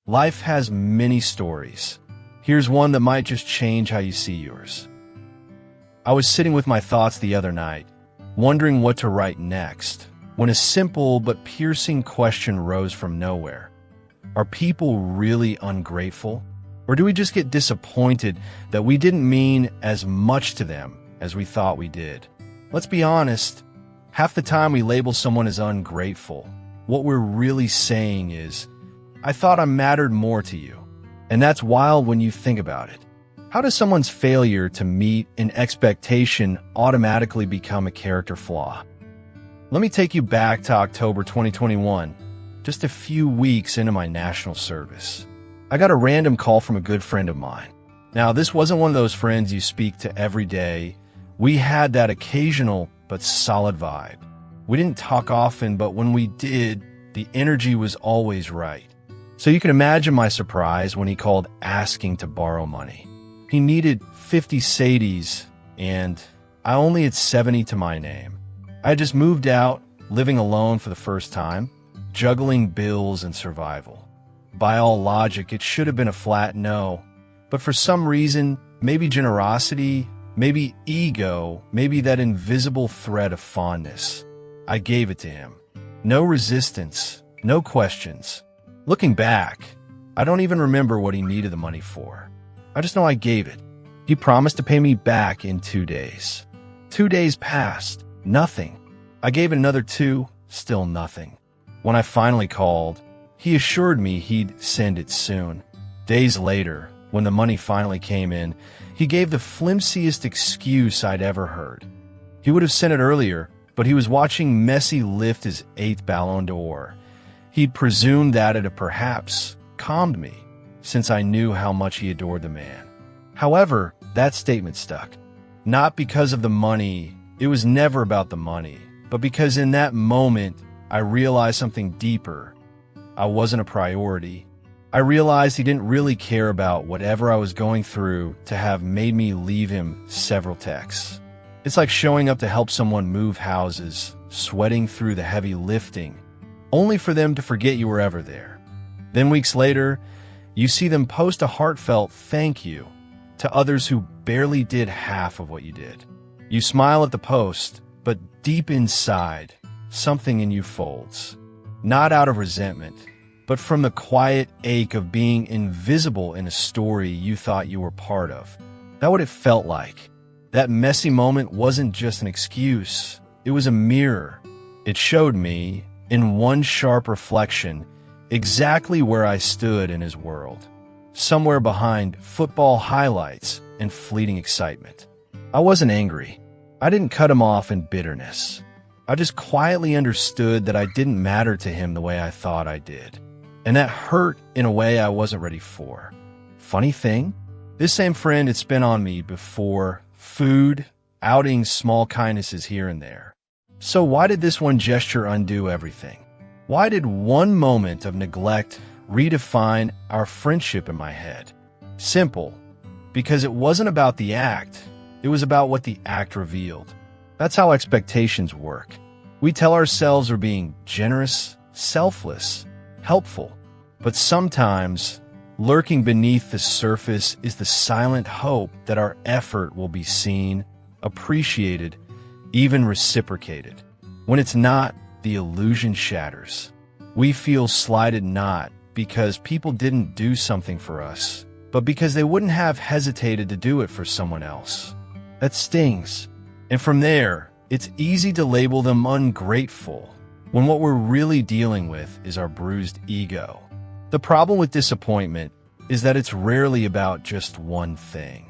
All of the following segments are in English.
Life has many stories. Here's one that might just change how you see yours. I was sitting with my thoughts the other night, wondering what to write next, when a simple but piercing question rose from nowhere. Are people really ungrateful? Or do we just get disappointed that we didn't mean as much to them as we thought we did? Let's be honest, half the time we label someone as ungrateful, what we're really saying is, I thought I mattered more to you. And that's wild when you think about it. How does someone's failure to meet an expectation automatically become a character flaw? Let me take you back to October 2021, just a few weeks into my national service. I got a random call from a good friend of mine. Now, this wasn't one of those friends you speak to every day. We had that occasional but solid vibe. We didn't talk often, but when we did, the energy was always right. So you can imagine my surprise when he called asking to borrow money. He needed 50 sadies, and I only had 70 to my name. I had just moved out, living alone for the first time, juggling bills and survival. By all logic, it should have been a flat no, but for some reason, maybe generosity, maybe ego, maybe that invisible thread of fondness, I gave it to him. No resistance, no questions. Looking back, I don't even remember what he needed the money for. I just know I gave it. He promised to pay me back in 2 days. 2 days passed, nothing. I gave it another 2, still nothing. When I finally called, he assured me he'd send it soon. Days later, when the money finally came in, he gave the flimsiest excuse I'd ever heard. He would have sent it earlier, but he was watching Messi lift his 8th Ballon d'Or. He'd presumed that it had perhaps calmed me, since I knew how much he adored the man. However, that statement stuck. Not because of the money, it was never about the money, but because in that moment, I realized something deeper. I wasn't a priority. I realized he didn't really care about whatever I was going through to have made me leave him several texts. It's like showing up to help someone move houses, sweating through the heavy lifting, only for them to forget you were ever there. Then weeks later, you see them post a heartfelt thank you to others who barely did half of what you did. You smile at the post, but deep inside, something in you folds. Not out of resentment, but from the quiet ache of being invisible in a story you thought you were part of. That's what it felt like. That messy moment wasn't just an excuse. It was a mirror. It showed me, in one sharp reflection, exactly where I stood in his world. Somewhere behind football highlights and fleeting excitement. I wasn't angry. I didn't cut him off in bitterness. I just quietly understood that I didn't matter to him the way I thought I did. And that hurt in a way I wasn't ready for. Funny thing, this same friend had spent on me before: food, outings, small kindnesses here and there. So why did this one gesture undo everything? Why did one moment of neglect redefine our friendship in my head? Simple, because it wasn't about the act, it was about what the act revealed. That's how expectations work. We tell ourselves we're being generous, selfless, helpful, but sometimes, lurking beneath the surface is the silent hope that our effort will be seen, appreciated, even reciprocated. When it's not, the illusion shatters. We feel slighted not because people didn't do something for us, but because they wouldn't have hesitated to do it for someone else. That stings. And from there, it's easy to label them ungrateful, when what we're really dealing with is our bruised ego. The problem with disappointment is that it's rarely about just one thing.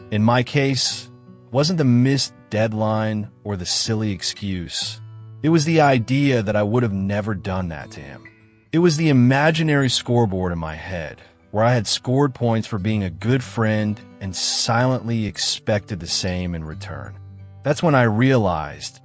In my case, it wasn't the missed deadline or the silly excuse. It was the idea that I would have never done that to him. It was the imaginary scoreboard in my head, where I had scored points for being a good friend and silently expected the same in return. That's when I realized,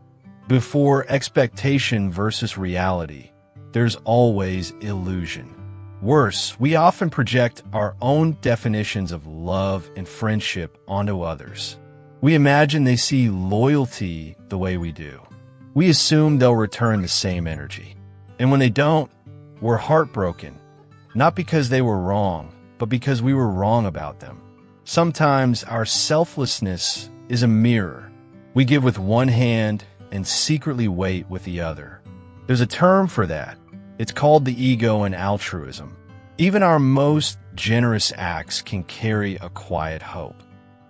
before expectation versus reality, there's always illusion. Worse, we often project our own definitions of love and friendship onto others. We imagine they see loyalty the way we do. We assume they'll return the same energy. And when they don't, we're heartbroken. not because they were wrong, but because we were wrong about them. Sometimes our selflessness is a mirror. We give with one hand and secretly wait with the other. There's a term for that. It's called the ego and altruism. Even our most generous acts can carry a quiet hope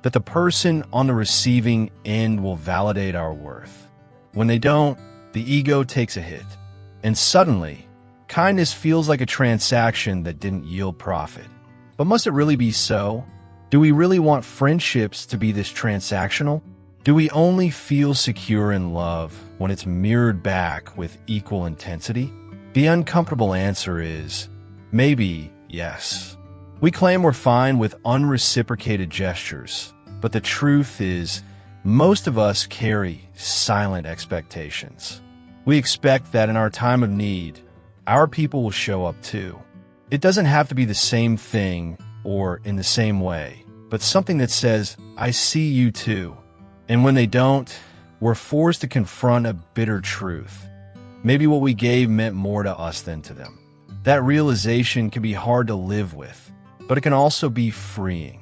that the person on the receiving end will validate our worth. When they don't, the ego takes a hit. And suddenly, kindness feels like a transaction that didn't yield profit. But must it really be so? Do we really want friendships to be this transactional? Do we only feel secure in love when it's mirrored back with equal intensity? The uncomfortable answer is, maybe yes. We claim we're fine with unreciprocated gestures, but the truth is, most of us carry silent expectations. We expect that in our time of need, our people will show up too. It doesn't have to be the same thing or in the same way, but something that says, I see you too. And when they don't, we're forced to confront a bitter truth. Maybe what we gave meant more to us than to them. That realization can be hard to live with, but it can also be freeing.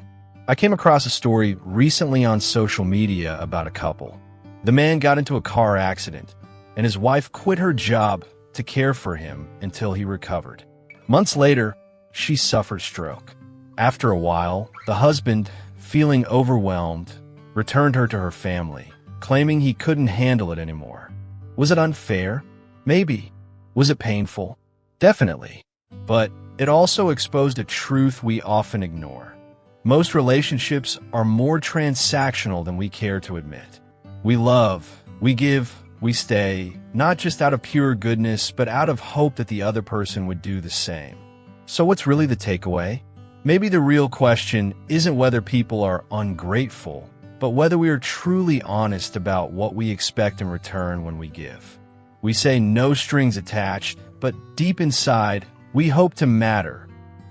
I came across a story recently on social media about a couple. The man got into a car accident, and his wife quit her job to care for him until he recovered. Months later, she suffered stroke. After a while, the husband, feeling overwhelmed, returned her to her family, claiming he couldn't handle it anymore. Was it unfair? Maybe. Was it painful? Definitely. But it also exposed a truth we often ignore. Most relationships are more transactional than we care to admit. We love, we give, we stay, not just out of pure goodness, but out of hope that the other person would do the same. So what's really the takeaway? Maybe the real question isn't whether people are ungrateful, but whether we are truly honest about what we expect in return when we give. We say no strings attached, but deep inside, we hope to matter,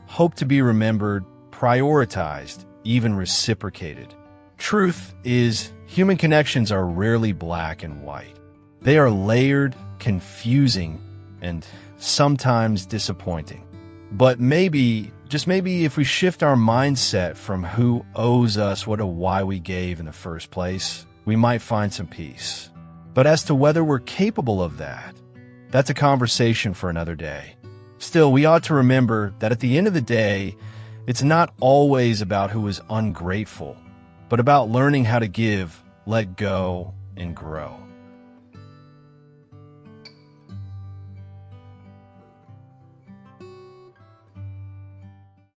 hope to be remembered, prioritized, even reciprocated. Truth is, human connections are rarely black and white. They are layered, confusing, and sometimes disappointing. But maybe, just maybe, if we shift our mindset from who owes us what to why we gave in the first place, we might find some peace. But as to whether we're capable of that, that's a conversation for another day. Still, we ought to remember that at the end of the day, it's not always about who is ungrateful, but about learning how to give, let go, and grow.